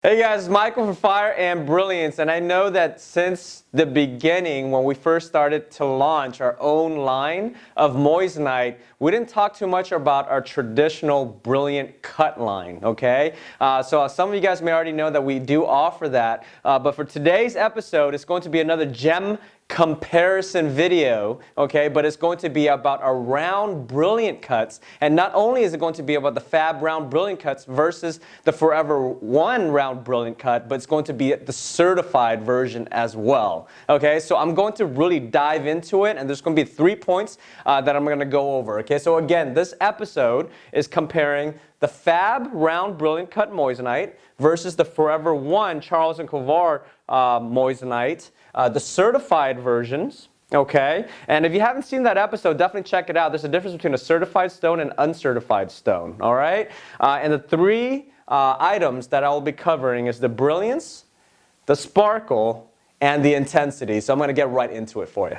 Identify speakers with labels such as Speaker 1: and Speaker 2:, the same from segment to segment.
Speaker 1: Hey guys, it's Michael from Fire and Brilliance, and I know that since the beginning, when we first started to launch our own line of Moissanite, we didn't talk too much about our traditional Brilliant cut line, okay? So some of you guys may already know that we do offer that, but for today's episode, it's going to be another gem comparison video, okay, but it's going to be about our round brilliant cuts, and not only is it going to be about the FAB round brilliant cuts versus the Forever One round brilliant cut, but it's going to be the certified version as well, okay? So I'm going to really dive into it, and there's going to be 3 points that I'm going to go over, okay? So again, this episode is comparing the FAB round brilliant cut Moissanite versus the Forever One Charles and Colvard Moissanite, the certified versions, okay? And if you haven't seen that episode, definitely check it out. There's a difference between a certified stone and uncertified stone, all right? And the 3 items that I will be covering is the brilliance, the sparkle, and the intensity. So I'm going to get right into it for you.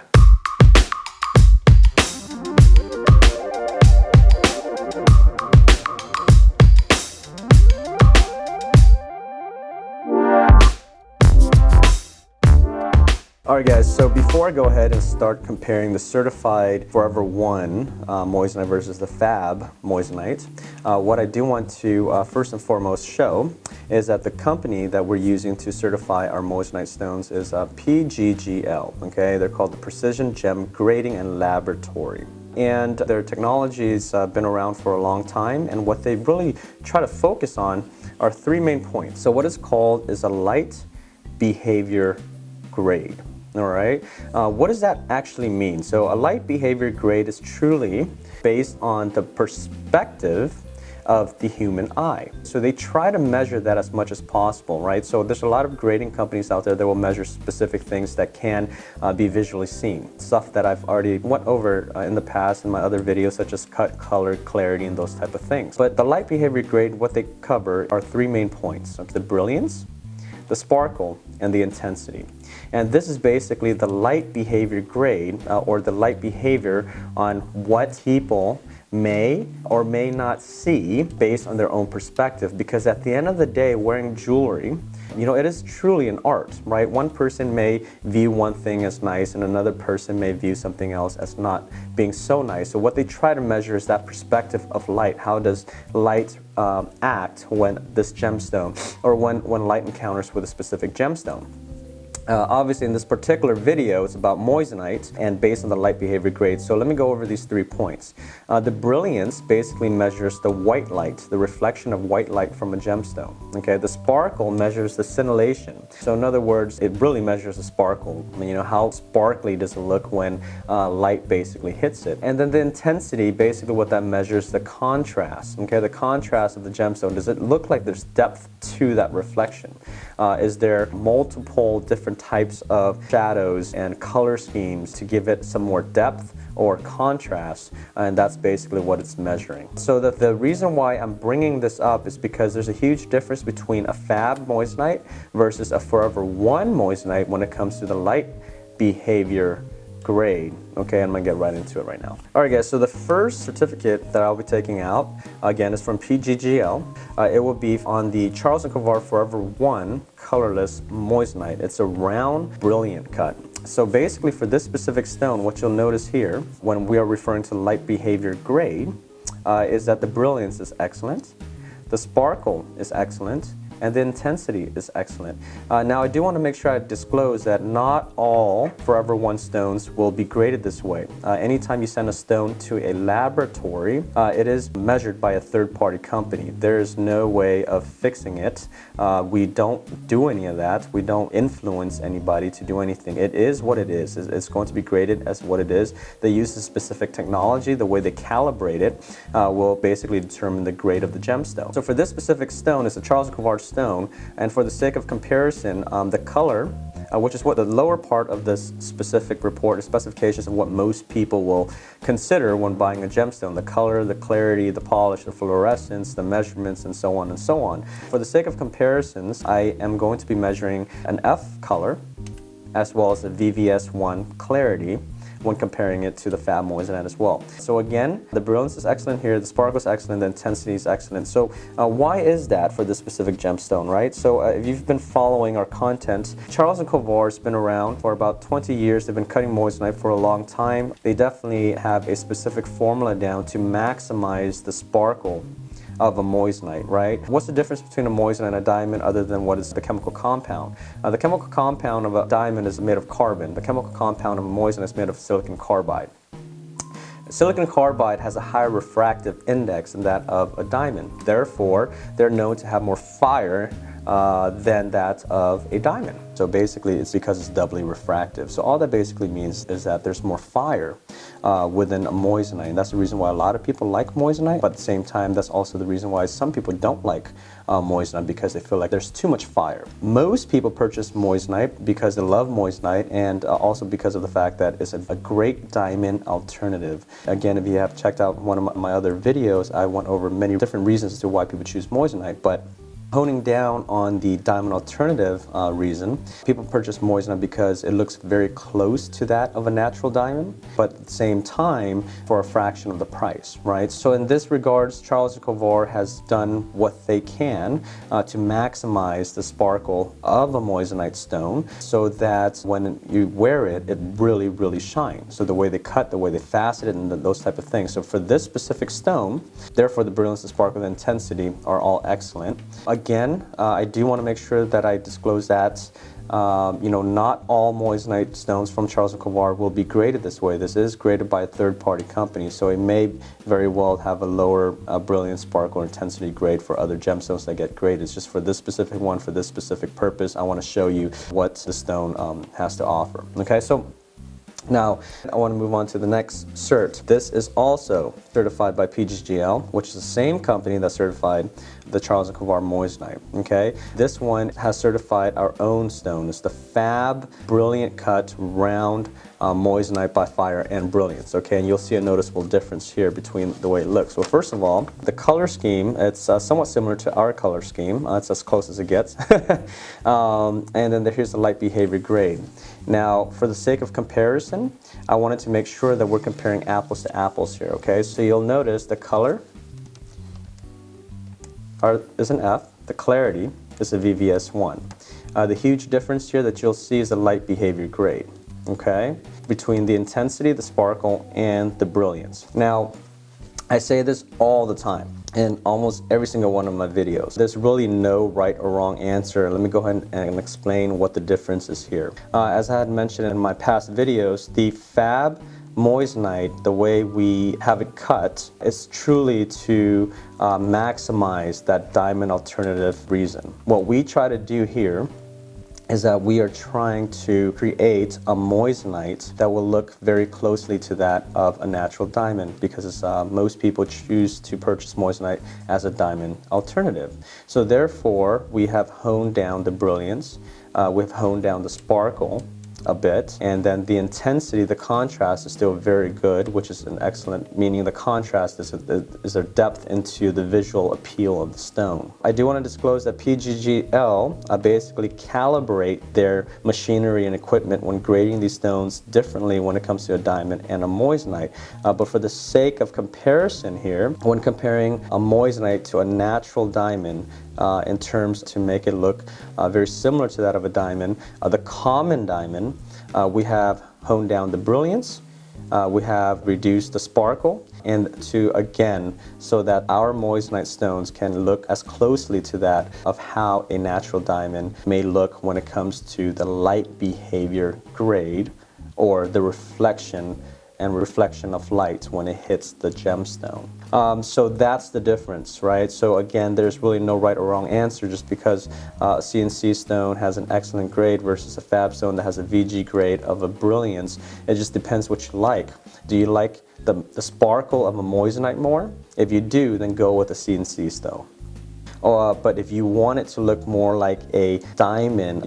Speaker 1: Alright guys, so before I go ahead and start comparing the certified Forever One Moissanite versus the FAB Moissanite, what I do want to first and foremost show is that the company that we're using to certify our Moissanite stones is PGGL, okay? They're called the Precision Gem Grading and Laboratory. And their technology's been around for a long time, and what they really try to focus on are 3 main points. So what is called is a light behavior grade. All right, what does that actually mean? So a light behavior grade is truly based on the perspective of the human eye. So they try to measure that as much as possible, right? So there's a lot of grading companies out there that will measure specific things that can be visually seen. Stuff that I've already went over in the past in my other videos, such as cut, color, clarity, and those type of things. But the light behavior grade, what they cover are 3 main points: the brilliance, the sparkle, and the intensity. And this is basically the light behavior grade or the light behavior on what people may or may not see based on their own perspective, because at the end of the day, wearing jewelry, you know, it is truly an art, right? One person may view one thing as nice and another person may view something else as not being so nice. So what they try to measure is that perspective of light. How does light act when this gemstone, or when light encounters with a specific gemstone? Obviously in this particular video it's about Moissanite and based on the light behavior grade. So let me go over these 3 points. The brilliance basically measures the white light, the reflection of white light from a gemstone. Okay, the sparkle measures the scintillation. So in other words, it really measures the sparkle. You know, how sparkly does it look when light basically hits it. And then the intensity, basically what that measures, the contrast. Okay, the contrast of the gemstone. Does it look like there's depth to that reflection? Is there multiple different types of shadows and color schemes to give it some more depth or contrast? And that's basically what it's measuring. So the reason why I'm bringing this up is because there's a huge difference between a FAB Moissanite versus a Forever One Moissanite when it comes to the light behavior grade. Okay, I'm gonna get right into it right now. All right guys, so the first certificate that I'll be taking out, again, is from PGGL. It will be on the Charles & Colvard Forever One Colorless Moissanite. It's a round brilliant cut. So basically for this specific stone, what you'll notice here when we are referring to light behavior grade is that the brilliance is excellent, the sparkle is excellent, and the intensity is excellent. Now I do want to make sure I disclose that not all Forever One stones will be graded this way. Anytime you send a stone to a laboratory, it is measured by a third-party company. There is no way of fixing it. We don't do any of that. We don't influence anybody to do anything. It is what it is. It's going to be graded as what it is. They use a specific technology. The way they calibrate it will basically determine the grade of the gemstone. So for this specific stone, it's a Charles & Colvard stone, and for the sake of comparison, the color, which is what the lower part of this specific report, the specifications of what most people will consider when buying a gemstone: the color, the clarity, the polish, the fluorescence, the measurements, and so on and so on. For the sake of comparisons, I am going to be measuring an F color as well as a VVS1 clarity when comparing it to the FAB moissanite as well. So again, the brilliance is excellent here, the sparkle is excellent, the intensity is excellent. So why is that for this specific gemstone, right? So if you've been following our content, Charles and Colvard has been around for about 20 years. They've been cutting moissanite for a long time. They definitely have a specific formula down to maximize the sparkle of a moissanite, right? What's the difference between a moissanite and a diamond other than what is the chemical compound? The chemical compound of a diamond is made of carbon. The chemical compound of a moissanite is made of silicon carbide. Silicon carbide has a higher refractive index than that of a diamond. Therefore, they're known to have more fire than that of a diamond. So basically, it's because it's doubly refractive. So all that basically means is that there's more fire within a moissanite. And that's the reason why a lot of people like moissanite, but at the same time, that's also the reason why some people don't like moissanite, because they feel like there's too much fire. Most people purchase moissanite because they love moissanite, and also because of the fact that it's a great diamond alternative. Again, if you have checked out one of my other videos, I went over many different reasons as to why people choose moissanite, but honing down on the diamond alternative reason, people purchase moissanite because it looks very close to that of a natural diamond, but at the same time for a fraction of the price, right? So in this regards, Charles and Colvard has done what they can to maximize the sparkle of a moissanite stone so that when you wear it, it really, really shines. So the way they cut, the way they facet it, and those type of things. So for this specific stone, therefore the brilliance, the sparkle, and the intensity are all excellent. Again, I do want to make sure that I disclose that not all moissanite stones from Charles and Colvard will be graded this way. This is graded by a third-party company, so it may very well have a lower brilliance, sparkle, or intensity grade for other gemstones that get graded. It's just for this specific one, for this specific purpose, I want to show you what the stone has to offer. Okay, so now, I want to move on to the next cert. This is also certified by PGGL, which is the same company that certified the Charles and Colvard moissanite. Okay, this one has certified our own stone. It's the FAB Brilliant Cut Round Moissanite by Fire and Brilliance. Okay, and you'll see a noticeable difference here between the way it looks. Well, first of all, the color scheme, it's somewhat similar to our color scheme. It's as close as it gets. And then here's the light behavior grade. Now, for the sake of comparison, I wanted to make sure that we're comparing apples to apples here, okay? So you'll notice the color is an F, the clarity is a VVS1. The huge difference here that you'll see is the light behavior grade, okay? Between the intensity, the sparkle, and the brilliance. Now, I say this all the time in almost every single one of my videos. There's really no right or wrong answer. Let me go ahead and explain what the difference is here. As I had mentioned in my past videos, the FAB moissanite, the way we have it cut, is truly to maximize that diamond alternative reason. What we try to do here is that we are trying to create a moissanite that will look very closely to that of a natural diamond, because most people choose to purchase moissanite as a diamond alternative. So therefore, we have honed down the brilliance, we've honed down the sparkle a bit, and then the intensity, the contrast is still very good, which is an excellent, meaning the contrast is a depth into the visual appeal of the stone. I do want to disclose that PGGL basically calibrate their machinery and equipment when grading these stones differently when it comes to a diamond and a moissanite. But for the sake of comparison here, when comparing a moissanite to a natural diamond, in terms to make it look very similar to that of a diamond, the common diamond, we have honed down the brilliance, we have reduced the sparkle, and to again, so that our moissanite stones can look as closely to that of how a natural diamond may look when it comes to the light behavior grade, or the reflection of light when it hits the gemstone. So that's the difference, right? So again, there's really no right or wrong answer, just because a CNC stone has an excellent grade versus a FAB stone that has a VG grade of a brilliance. It just depends what you like. Do you like the sparkle of a moissanite more? If you do, then go with a CNC stone. But if you want it to look more like a diamond,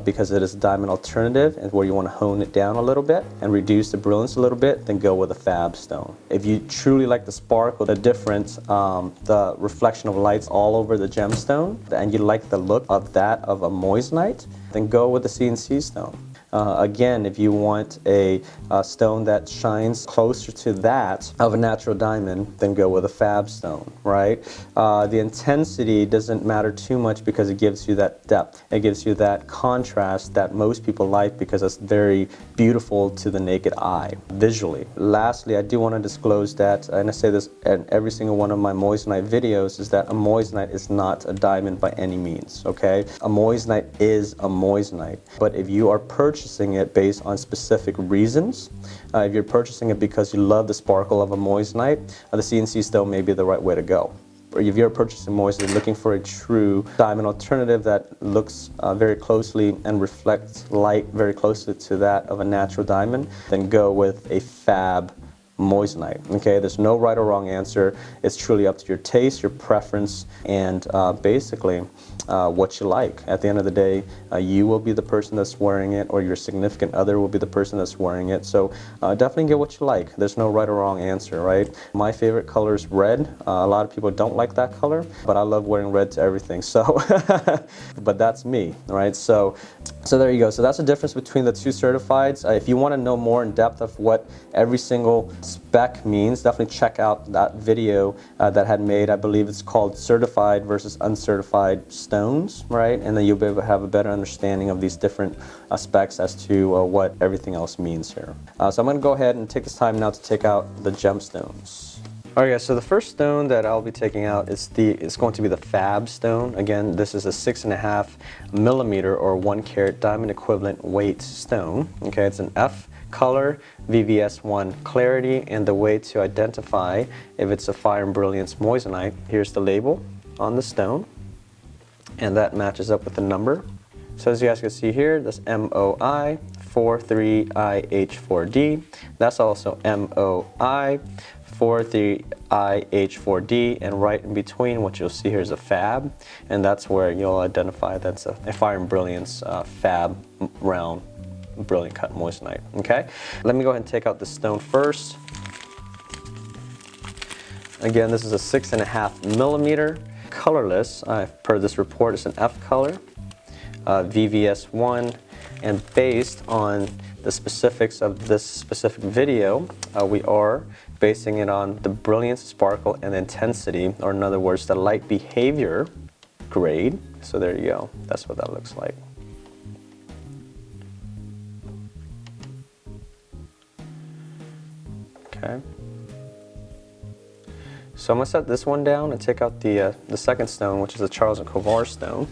Speaker 1: because it is a diamond alternative, and where you want to hone it down a little bit and reduce the brilliance a little bit, then go with a FAB stone. If you truly like the sparkle, the difference, the reflection of lights all over the gemstone, and you like the look of that of a moissanite, then go with the CNC stone. Again, if you want a stone that shines closer to that of a natural diamond, then go with a FAB stone, right? The intensity doesn't matter too much because it gives you that depth. It gives you that contrast that most people like because it's very beautiful to the naked eye, visually. Lastly, I do want to disclose that, and I say this in every single one of my moissanite videos, is that a moissanite is not a diamond by any means, okay? A moissanite is a moissanite, but if you are purchasing it based on specific reasons, if you're purchasing it because you love the sparkle of a moissanite, the CNC stone may be the right way to go. Or if you're purchasing moissanite looking for a true diamond alternative that looks very closely and reflects light very closely to that of a natural diamond, then go with a FAB moissanite. Okay, there's no right or wrong answer. It's truly up to your taste, your preference, and basically what you like. At the end of the day, you will be the person that's wearing it, or your significant other will be the person that's wearing it. So definitely get what you like. There's no right or wrong answer, right? My favorite color is red. A lot of people don't like that color, but I love wearing red to everything. So, but that's me, right? So there you go. So that's the difference between the two certifieds. If you want to know more in depth of what every single spec means, definitely check out that video that I had made. I believe it's called Certified versus Uncertified Stones, right? And then you'll be able to have a better understanding of these different specs as to what everything else means here. So I'm going to go ahead and take this time now to take out the gemstones. Alright guys, so the first stone that I'll be taking out is going to be the FAB stone. Again, this is a 6.5 millimeter or 1 carat diamond equivalent weight stone. Okay, it's an F color, VVS1 clarity, and the way to identify if it's a Fire and Brilliance moissanite, here's the label on the stone, and that matches up with the number. So as you guys can see here, that's MOI 43IH4D. That's also MOI 43IH4D, and right in between what you'll see here is a FAB, and that's where you'll identify that's a Fire and Brilliance FAB round brilliant cut moissanite. Okay, let me go ahead and take out the stone first. Again, this is a 6.5 millimeter colorless. Per this report, it's an F color, VVS1, and based on the specifics of this specific video, we are basing it on the brilliance, sparkle, and intensity, or in other words, the light behavior grade. So there you go. That's what that looks like. Okay. So I'm going to set this one down and take out the second stone, which is the Charles and Colvard stone.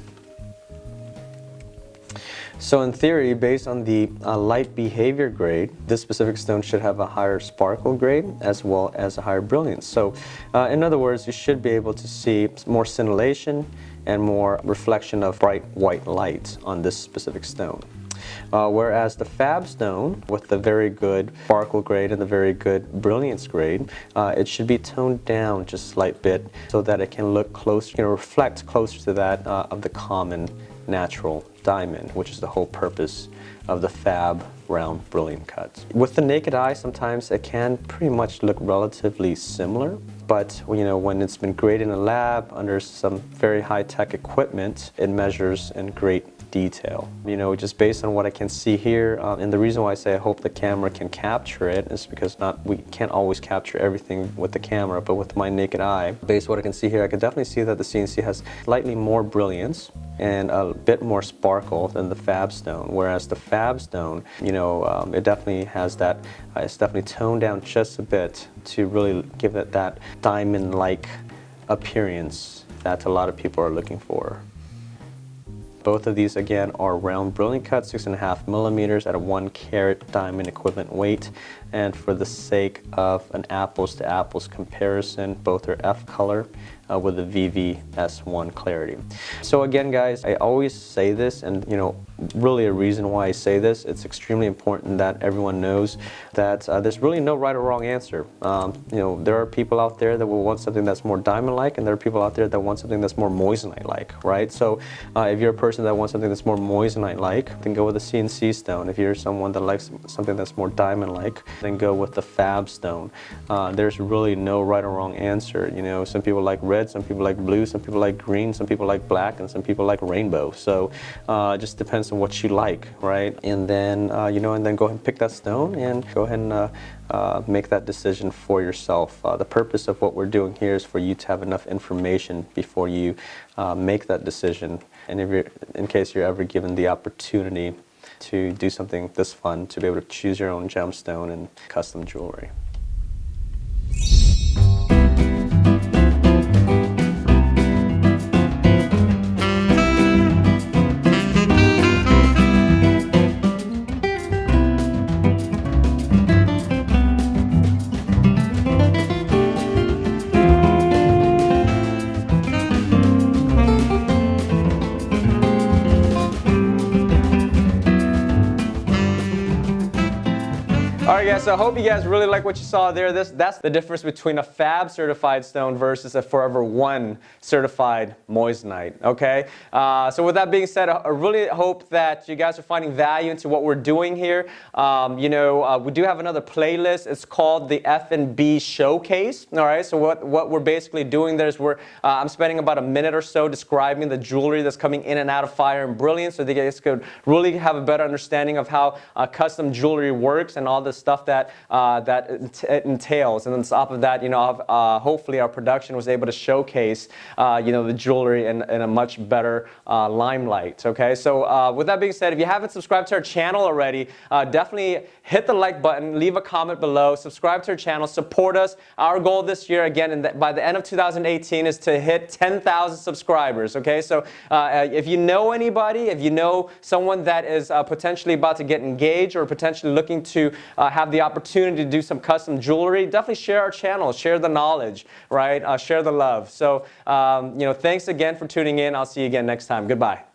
Speaker 1: So in theory, based on the light behavior grade, this specific stone should have a higher sparkle grade as well as a higher brilliance. So in other words, you should be able to see more scintillation and more reflection of bright white light on this specific stone. Whereas the FAB stone, with the very good sparkle grade and the very good brilliance grade, it should be toned down just a slight bit so that it can look closer, reflect closer to that of the common natural diamond, which is the whole purpose of the FAB round brilliant cuts. With the naked eye, sometimes it can pretty much look relatively similar, but when it's been graded in a lab under some very high-tech equipment, it measures in great detail. Just based on what I can see here, and the reason why I say I hope the camera can capture it is because we can't always capture everything with the camera, but with my naked eye, based on what I can see here, I can definitely see that the CNC has slightly more brilliance and a bit more sparkle than the FAB stone, whereas the FAB stone, it definitely has that, it's definitely toned down just a bit to really give it that diamond-like appearance that a lot of people are looking for. Both of these, again, are round brilliant cut, 6.5 millimeters at a 1 carat diamond equivalent weight. And for the sake of an apples to apples comparison, both are F color with a VVS1 clarity. So again, guys, I always say this, and really a reason why I say this, it's extremely important that everyone knows that there's really no right or wrong answer. There are people out there that will want something that's more diamond-like, and there are people out there that want something that's more moissanite-like, right? So if you're a person that wants something that's more moissanite-like, then go with a CNC stone. If you're someone that likes something that's more diamond-like, then go with the FAB stone. There's really no right or wrong answer. Some people like red red, some people like blue, some people like green, some people like black, and some people like rainbow. So it just depends on what you like, right? And then, and then go ahead and pick that stone and go ahead and make that decision for yourself. The purpose of what we're doing here is for you to have enough information before you make that decision. And in case you're ever given the opportunity to do something this fun, to be able to choose your own gemstone and custom jewelry. Alright guys, so I hope you guys really like what you saw there. That's the difference between a FAB certified stone versus a Forever One certified moissanite. Okay? So with that being said, I really hope that you guys are finding value into what we're doing here. We do have another playlist. It's called the F&B Showcase. Alright, so what we're basically doing there is I'm spending about a minute or so describing the jewelry that's coming in and out of Fire and Brilliance, so that you guys could really have a better understanding of how custom jewelry works and all the stuff that it entails. And on top of that, hopefully our production was able to showcase the jewelry in a much better limelight. Okay, so with that being said, if you haven't subscribed to our channel already, definitely hit the like button, leave a comment below, subscribe to our channel, support us. Our goal this year, again, by the end of 2018, is to hit 10,000 subscribers. Okay, so if you know anybody, if you know someone that is potentially about to get engaged or potentially looking to have the opportunity to do some custom jewelry, definitely share our channel, share the knowledge, right? Share the love. So, thanks again for tuning in. I'll see you again next time. Goodbye.